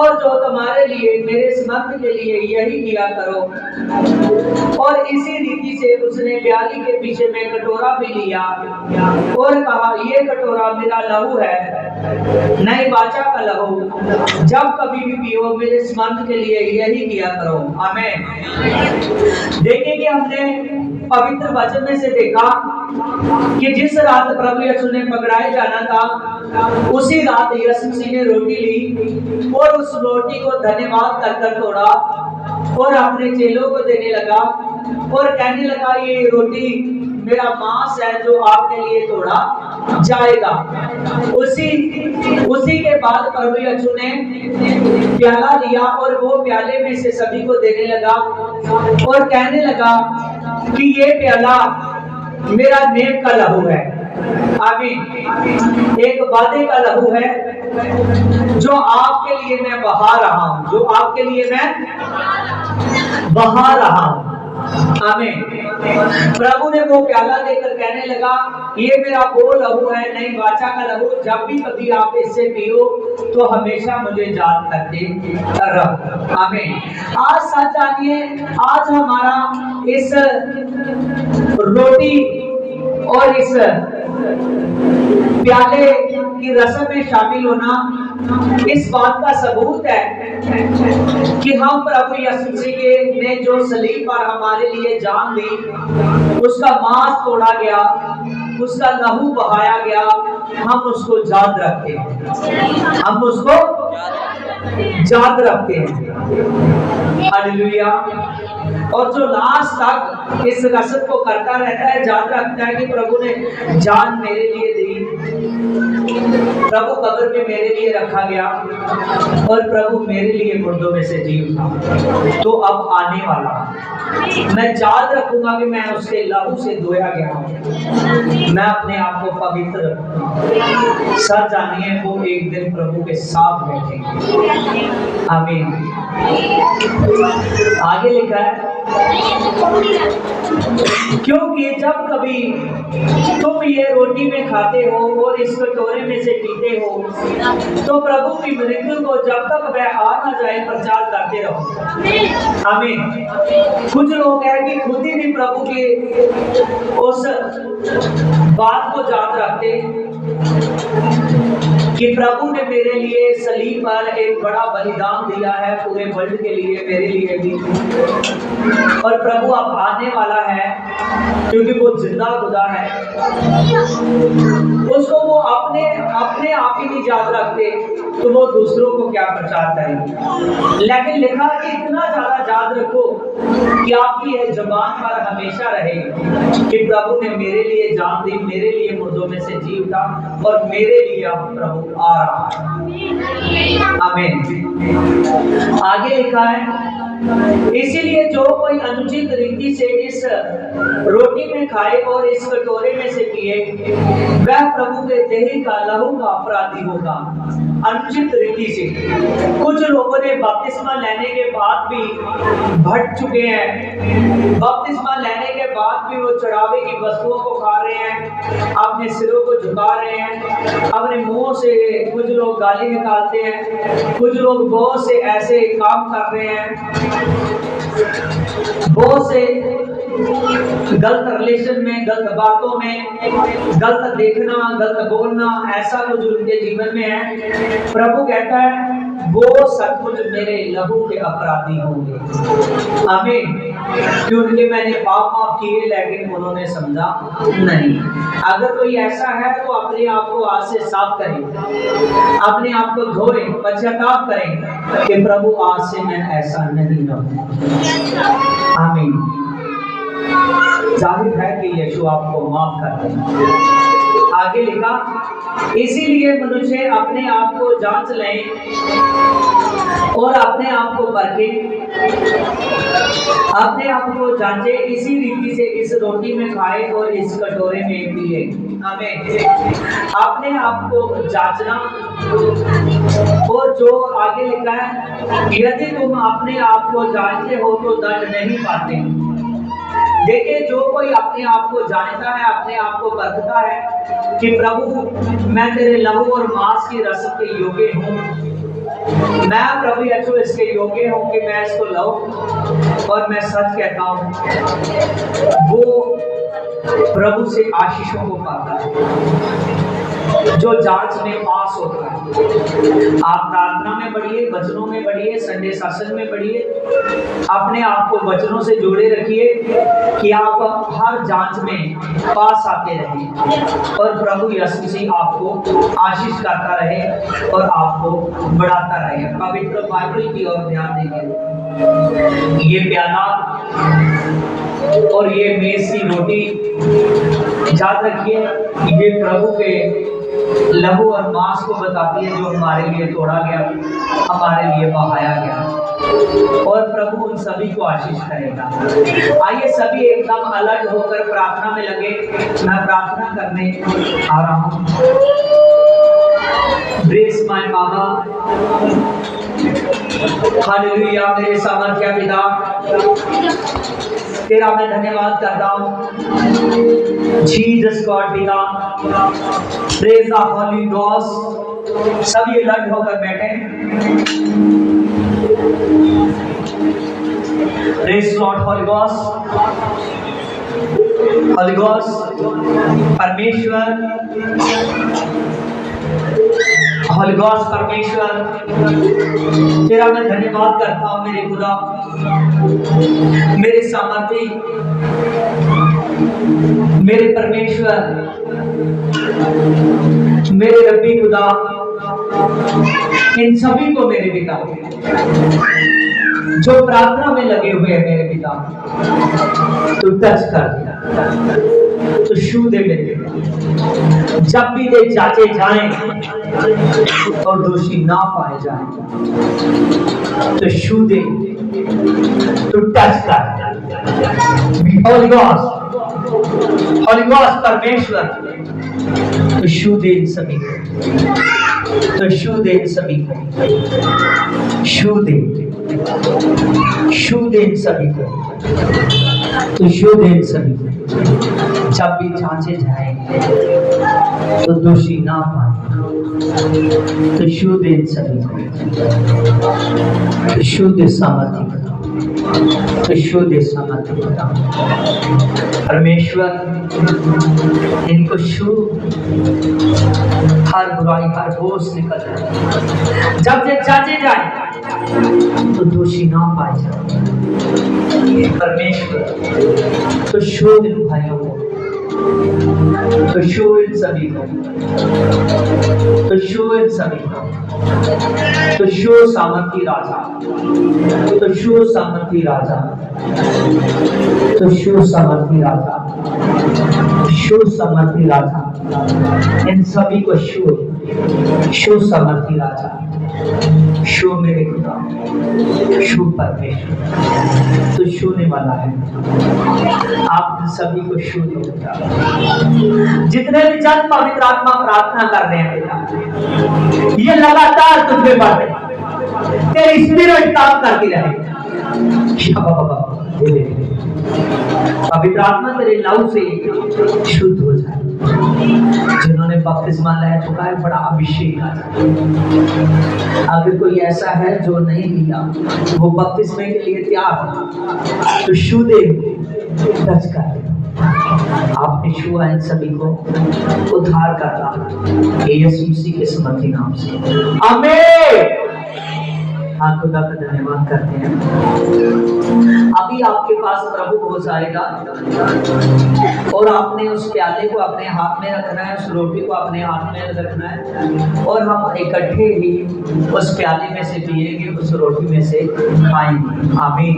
और जो तुम्हारे लिए मेरे समर्थ के लिए यही किया करो। और इसी रीति से उसने प्याली के पीछे में कटोरा भी लिया और कहा, ये कटोरा मेरा लहू है, नई वाचा का लहू, जब कभी भी पियो मेरे स्मरण के लिए यही किया करो। आमीन। देखिए कि हमने पवित्र वचन में से देखा कि जिस रात प्रभु यीशु ने पकड़ाए जाना था, उसी रात यीशु मसीह ने रोटी ली और उस रोटी को धन्यवाद कर तोड़ा और अपने चेलों को देने लगा और कहने लगा, ये रोटी मेरा मांस है जो आपके लिए तोड़ा जाएगा। उसी के बाद प्रभु यीशु ने प्याला लिया और वो प्याले में से सभी को देने लगा और कहने लगा कि ये प्याला मेरा नेम का लहू है। आमीन। एक वादे का लहू है जो आपके लिए मैं बहा रहा हूं, जो आपके लिए मैं बहा रहा हूं। आमीन। प्रभु ने वो प्याला देकर कहने लगा, ये मेरा वो लहू है, नई वाचा का लहू, जब भी कभी आप इससे पियो तो हमेशा मुझे याद करते रहो। आमीन। आज सच जानिए, आज हमारा इस रोटी और इस प्याले की रस्म में शामिल होना इस बात का सबूत है कि हम प्रभु यीशु मसीह ने जो सलीब पर हमारे लिए जान दी, उसका मांस तोड़ा गया, उसका लहू बहाया गया, हम उसको याद रखते हैं, हम उसको याद रखते हैं। हालेलुया। और जो लास्ट तक इस रस्म को करता रहता है, याद रखता है कि प्रभु ने जान मेरे लिए दी, प्रभु कब्र में मेरे लिए रखा गया और प्रभु मेरे लिए मुर्दों में से जी उठा, तो अब आने वाला मैं याद रखूंगा कि मैं उसके लहू से धोया गया हूं, मैं अपने आप को पवित्र रखूंगा। सर जानिए, वो एक दिन प्रभु के साथ बैठेंगे। आमीन। आगे लिखा है, क्योंकि जब कभी तुम ये रोटी में खाते हो और इस कटोरे में से पीते हो, तो प्रभु की मृत्यु को जब तक वह आ न जाए प्रचार करते रहो। आमीन। कुछ लोग हैं कि खुद ही भी प्रभु के उस बात को याद रखते कि प्रभु ने मेरे लिए सलीब पर एक बड़ा बलिदान दिया है, पूरे वर्ल्ड के लिए, मेरे लिए भी, और प्रभु अब आने वाला है क्योंकि वो जिंदा खुदा है। उसको वो अपने आप ही नहीं याद रखते तो वो दूसरों को क्या प्रचार करेंगे। लेकिन लिखा कि इतना ज्यादा याद रखो कि आपकी यह जुबान पर हमेशा रहे कि प्रभु ने मेरे लिए जान दी, मेरे लिए मुर्दों में से जी उठा और मेरे लिए अब प्रभु आ रहा है। आमीन। आगे लिखा है, इसीलिए जो कोई अनुचित रीति से इस रोटी में खाए और इस कटोरे में से पिए, वह प्रभु के देह का लहू का अपराधी होगा। अनुचित रीति से कुछ लोगों ने बपतिस्मा लेने के बाद भी भट चुके हैं, बपतिस्मा लेने के बाद भी वो चढ़ावे की वस्तुओं को खा रहे हैं, अपने सिरों को झुका रहे हैं, अपने मुंह से कुछ लोग गाली निकालते हैं, कुछ लोग बहुत से ऐसे काम कर रहे हैं, बहुत से गलत रिलेशन में, गलत बातों में, गलत देखना, गलत बोलना, ऐसा कुछ उनके जीवन में है। प्रभु कहता है वो सचमुच मेरे लहू के अपराधी होंगे। आमीन। क्योंकि मैंने पाप माफ किए लेकिन उन्होंने समझा नहीं। अगर कोई ऐसा है तो अपने आप को आज से साफ करें, अपने आप को धोए, पश्चाताप करें कि प्रभु आज से मैं ऐसा नहीं रहूं। आमीन। जाहिर है कि यीशु आपको माफ कर देगा। आगे लिखा, इसीलिए मनुष्य अपने आप को जांच लें और अपने आप को परखें, अपने आप को जांचे, इसी रीति से इस रोटी में खाए और इस कटोरे में पिए। आमीन। अपने आप को जांचना। और जो आगे लिखा है, यदि तुम अपने आप को जानते हो तो दंड नहीं पाते। देखिए, जो कोई अपने आप को जानता है, अपने आप को परखता है कि प्रभु मैं तेरे लहू और मांस की रस्म के योग्य हूँ, मैं प्रभु यीशु इसके योग्य हूँ कि मैं इसको लाऊं, और मैं सच कहता हूँ वो प्रभु से आशीषों को पाता है जो जांच में पास होता है। आप प्रार्थना में बढ़िए, वचनों में बढ़िए, संडे शासन में बढ़िए, अपने आप को वचनों से जोड़े रखिए कि आप हर जांच में पास आते रहें, और प्रभु यीशु मसीह आपको आशीष करता रहे और आपको बढ़ाता रहे। पवित्र बाइबल की ओर ध्यान देंगे। ये प्याला और ये मेज की रोटी, याद रखिए, ये प्रभु के लहू और मांस को बताती है जो हमारे लिए तोड़ा गया, हमारे लिए बहाया गया, और प्रभु उन सभी को आशीष करेगा। आइए सभी एकदम अलर्ट होकर प्रार्थना में लगे। मैं प्रार्थना करने आ रहा हूँ। Bless my Baba, hallelujah. मेरे सामर्थ्य पिता, तेरा मैं धन्यवाद करता हूँ। जीसस गॉड पिता, प्रेज द होली गॉड। सभी अलर्ट होकर बैठे। Praise Lord Holi God. Holi God परमेश्वर, होली गॉड परमेश्वर, तेरा मैं धन्यवाद करता हूँ मेरे खुदा, मेरे सामर्थी, मेरे परमेश्वर, मेरे रब्बी खुदा, इन सभी को मेरे पिता जो प्रार्थना में लगे हुए हैं मेरे पिता, तू टच कर दिया, तो छू दे मेरे पिता। जब भी वे जांचे जाएं और दोषी ना पाए जाएं, तो छू दे, तो टच कर। होली गॉड, होली गॉड परमेश्वर, तो छू दे इन सभी को, तो छू दे इन सभी को, छू दे, छू दे इन सभी को, तो छू दे इन सभी को। जब भी जांचे जाएंगे तो दोषी ना पाए, तो छू दे इन सभी को, तो छू दे सामर्थ्य का, तो छू दे सामर्थ्य का परमेश्वर। इनको छू, हर बुराई, हर बोझ निकल जाए। जब ये जांचे जाए तो दोषी ना पाए जाए परमेश्वर, तो छू इन भाइयों को, तो छू इन सभी को, तो छू इन सभी को, तो छू सामर्थी राजा, तो छू सामर्थी राजा, तो छू सामर्थी राजा, छू सामर्थी राजा, इन सभी को छू, छू सामर्थी राजा, छू मेरे खुदा, छू परमेश्वर, तो छूने वाला है। आप सभी को छू दो। जितने भी जन पवित्र आत्मा प्रार्थना कर रहे हैं बेटा, ये लगातार तुझ पे बढ़े, तेरी स्पिरिट काम करती रहे। पवित्र आत्मा तेरे लहू से शुद्ध हो जाए। जिन्होंने बपतिस्मा ले चुका है, बड़ा अभिषेक आ जाए। अगर कोई ऐसा है जो नहीं लिया, वो बपतिस्मे के लिए तैयार हो, तो छू दे, टच कर दे। आपने छुआ इन सभी को, उद्धार करना यीशु मसीह के समर्थी नाम से, आमीन। हाँ, खुदा का धन्यवाद करते हैं। अभी आपके पास प्रभु भोज आएगा और आपने उस प्याले को अपने हाथ में रखना है, उस रोटी को अपने हाथ में रखना है, और हम इकट्ठे ही उस प्याले में से पिएंगे, उस रोटी में से खाएंगे। आमीन।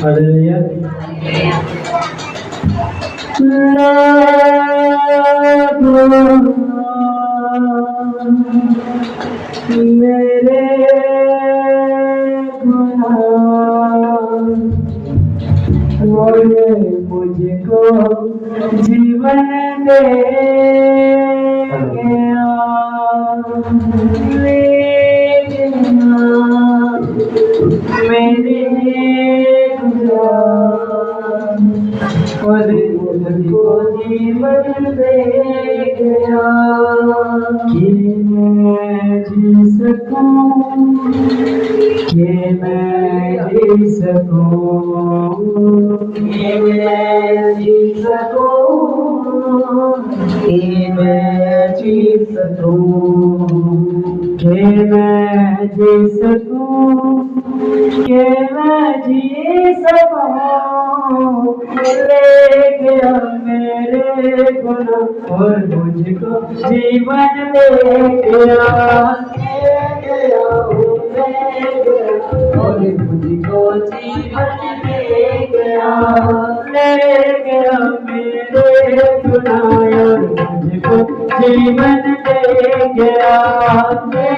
हालेलुया। मेरे मुझको जीवन दे मेरे और मुझको जीवन दे गया कि मैं जी सकूं, कि मैं जी सकूं, कि मैं जी सकूं, कि मैं जी सकूं, कि मैं जी सकूं, कि मैं जी सकूं। ले गया मेरे गुनाह और मुझको जीवन दे गया, ले गया और मुझको जीवन दे गया, ले गया मेरे गुनाह और मुझको जीवन दे गया, ले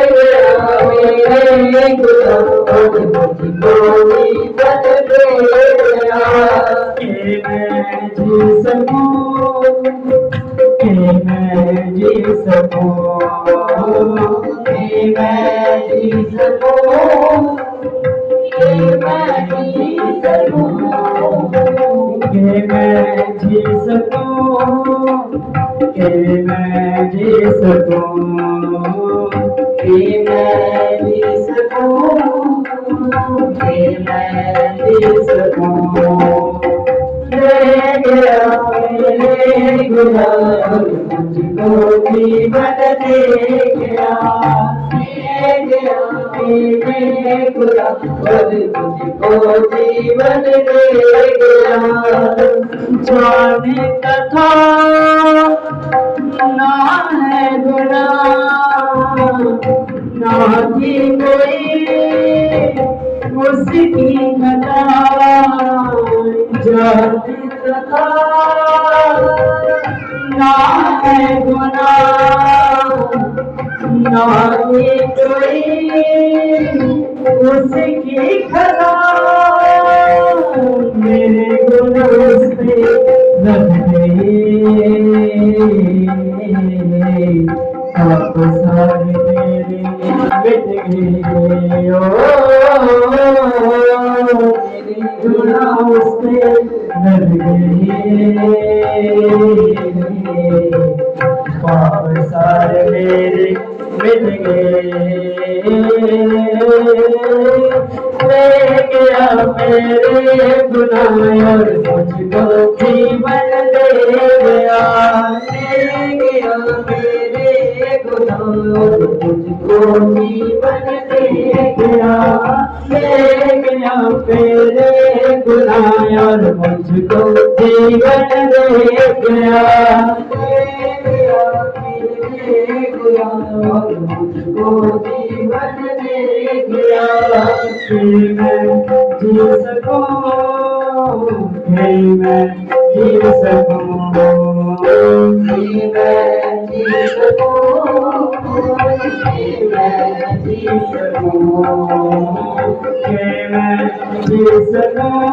गया मेरे गुनाह और मुझको जीवन दे गया कि मैं जी सकूं, कि मैं जी सकूं, कि मैं जी सकूं, कि मैं जी सकूं, कि मैं जी सकूं, कि मैं जी सकूं, कि मैं जी सकूं, कि मैं जी सकूं। ले गया मेरे गुनाह मुझको जीवन दे गया, ले गया मेरे गुनाह मुझको जीवन दे गया। जानता था ना है गुनाह, ना थी कोई उसकी खता, जानता था ना है गुनाह, ना थी कोई उसकी खता, मेरे गुनाह से लग गए आप सारे मेरे मिट गए, ओ मेरे गुनाह से लग गए, पाप सारे मेरे मिट गए, ले गया मेरे गुनाह और मुझको जीवन दे गया, ले गया मेरे गुनाह और मुझको जीवन दे गया, ले गया मेरे गुनाह और मुझको जीवन दे गया, ले गया मेरे गुनाह और मुझको जीवन दे गया कि मैं जी सकूं, कि मैं जी सकूं, कि मैं जी सकूं, कि मैं जी सकूं, कि मैं जी सकूं,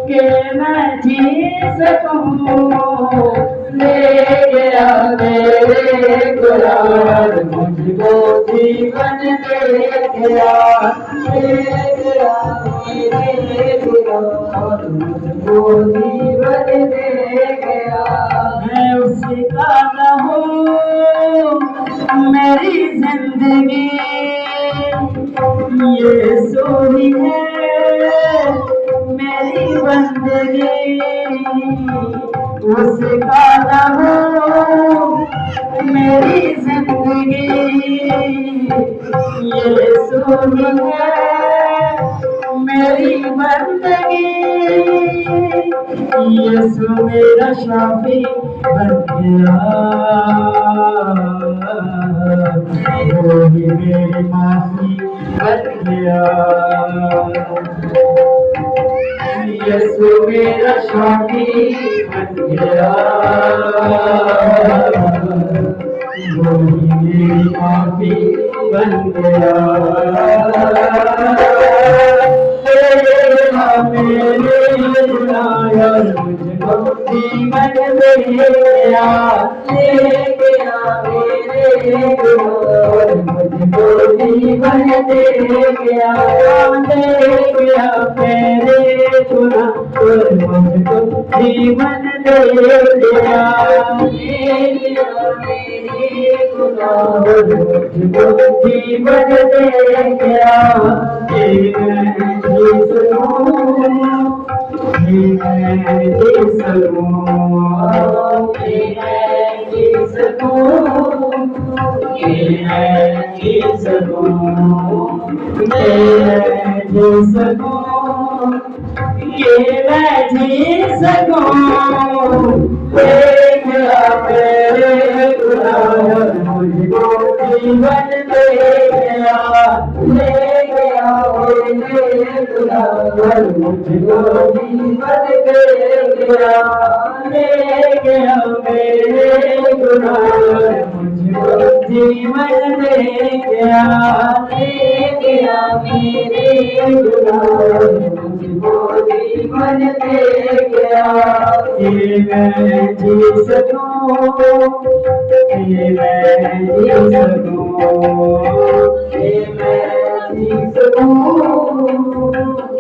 कि मैं जी सकूं। ले गया मेरे गुनाह मुझको जीवन दे गया, ले गया मेरे गुनाह मुझको जीवन दे गया। मैं उसका न हूँ मेरी जिंदगी ये सोनी है मेरी बंदगी, उसका न हूँ मेरी जिंदगी ये सोनी है मेरी बंदगी, यीशु मेरा शाफी बन गया, वो ही मेरी माफी बन गया, यीशु मेरा शाफी बन गया, वो ही मेरी माफी बन गया, मेरे गुनाह और मुझको जीवन दे गया, ले गया मेरे गुना और मुझको जीवन दे गया, ले गया मेरे गुना और मुझको जीवन दे गया, ले गया मेरे गुना और मुझको जीवन दे गया। जीवन दे गया, ले गया मेरे गुना और मुझको जीवन दे गया, ले गया मेरे गुना और मुझको जीवन दे गया, ले गया मेरे गुना और मुझको जीवन दे गया। ये मैं जी सकूं, ये मैं जी सकूं, ये मैं जी सकूं,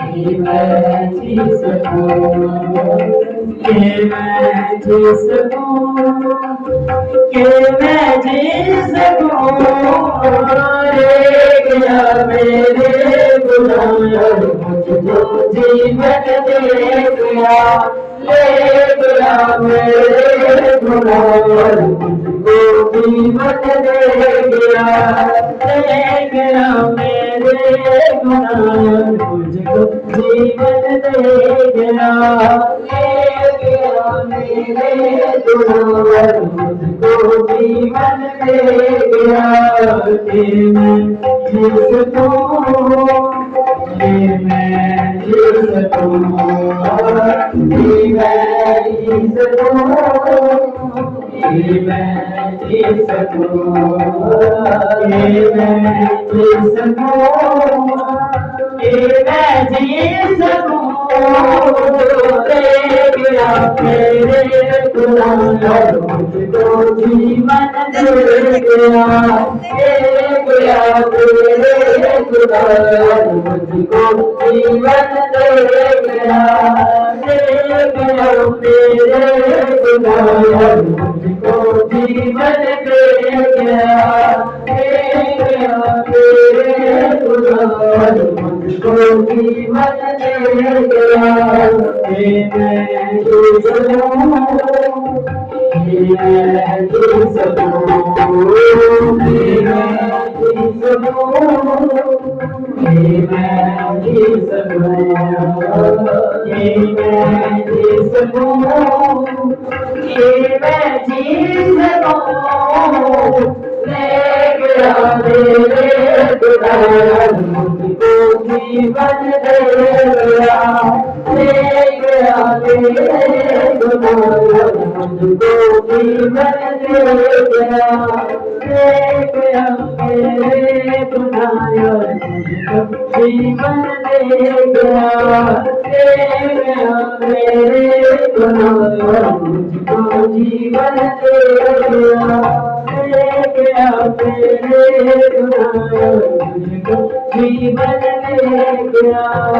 ये मैं जी सकूं, ये मैं जी सकूं, ये मैं जी सकूं, ले गया मेरे गुना और मुझको जीवन दे गया, ले गया मेरे गुना और मुझको जीवन दे गया, ले गया मेरे गुना और मुझको जीवन दे गया, ले गया मेरे गुना और मुझको जीवन दे गया। ये मैं जी सकूं, ये मैं जी सकूं, ये मैं जी सकूं, ये मैं जी सकूं, ये मैं जी सकूं, ये मैं जी सकूं, ले गया मेरे गुना और मुझको जीवन दे गया, ले गया मेरे गुना और मुझको जीवन दे गया, ले गया मेरे गुना और मुझको जीवन दे गया, ले गया मेरे गुना और मुझको जीवन दे गया। ये मैं जी सकूं, ये मैं जी सकूं, ये मैं जी सकूं, ये मैं जी सकूं, ये मैं जी सकूं, ये मैं जी सकूं, ले गया मेरे गुना और मुझको जीवन दे गया, ले गया मेरे गुना और मुझको जीवन दे गया, ले गया मेरे गुना और मुझको जीवन दे गया, ले गया मेरे गुना और मुझको जीवन दे गया, ले गया मेरे गुना और मुझको जीवन दे गया, ले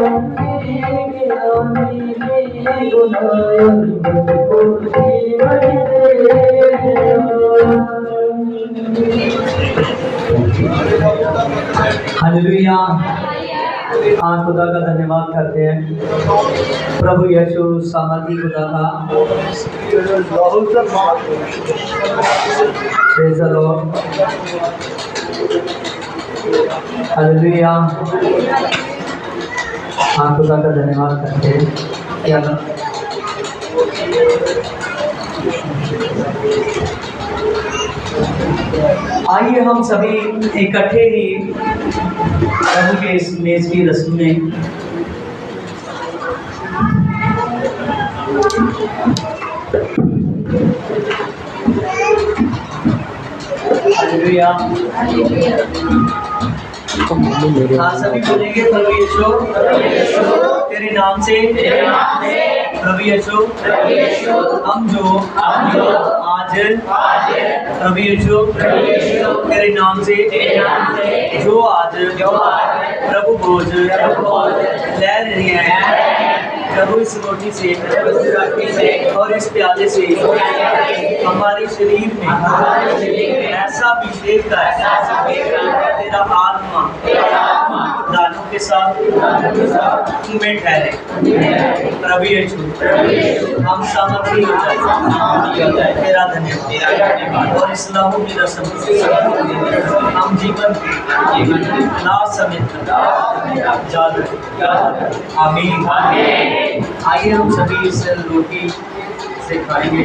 गया मेरे गुना और मुझको जीवन दे गया। हालेलुया। आज खुदा का धन्यवाद करते हैं। प्रभु यीशु सामर्थी खुदा का। Praise the Lord. हालेलुया। आज खुदा का धन्यवाद करते हैं। क्या आइए हम सभी इकट्ठे ही प्रभु के इस मेज की रस्म में हालेलुया। हाँ सभी बोलेंगे प्रभु यीशु तेरे नाम से प्रभु यीशु हम जो आज प्रभु यीशु तेरे नाम से जो आज प्रभु भोज ले रहे हैं, प्रभु इस रोटी से और इस प्याले से हमारे शरीर में ऐसा अभिषेक का तेरा आत्मा दानों के साथ में ठहरे। प्रभु यीशु हम सामर्थ्य हो जाए, तेरा धन्यवाद। और इस लहू की रस्म हम जीवन लास्ट समय तक याद रखें। आमीन। आइए हम सभी इस रोटी से खाएंगे।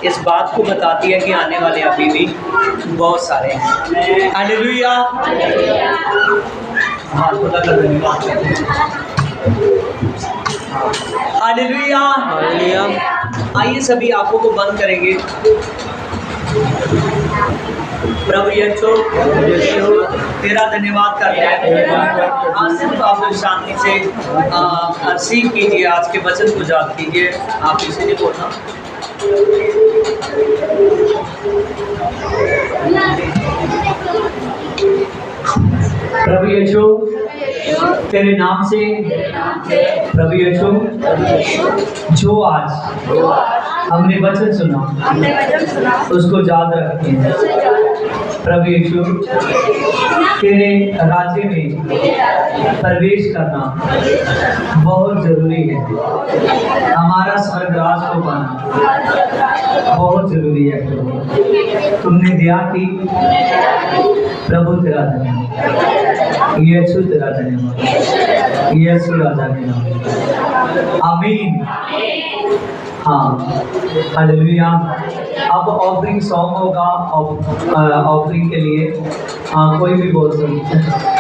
इस बात को बताती है कि आने वाले अभी भी बहुत सारे हैं। हालेलुया। हाँ, खुदा का धन्यवाद। हालेलुया। आइए सभी आंखों को बंद करेंगे। प्रभु यीशु तेरा धन्यवाद करते हैं। आज सिर्फ आप शांति से रिसीव कीजिए, आज के वचन को याद कीजिए। आप इसे नहीं बोलना। प्रभु यीशु तेरे नाम से प्रभु यीशु जो आज हमने वचन सुना उसको याद रखें। प्रभु यीशु तेरे राज्य में प्रवेश करना बहुत जरूरी है। हमारा स्वर्गराज को पाना बहुत जरूरी है। तुमने दिया कि प्रभु तेरा धन्यवाद, यीशु तेरा धन्यवाद, यीशु राजा के नाम। आमीन। हाँ, हालेलुया। अब ऑफरिंग सॉन्ग होगा। ऑफरिंग के लिए कोई भी बोल सकते हैं।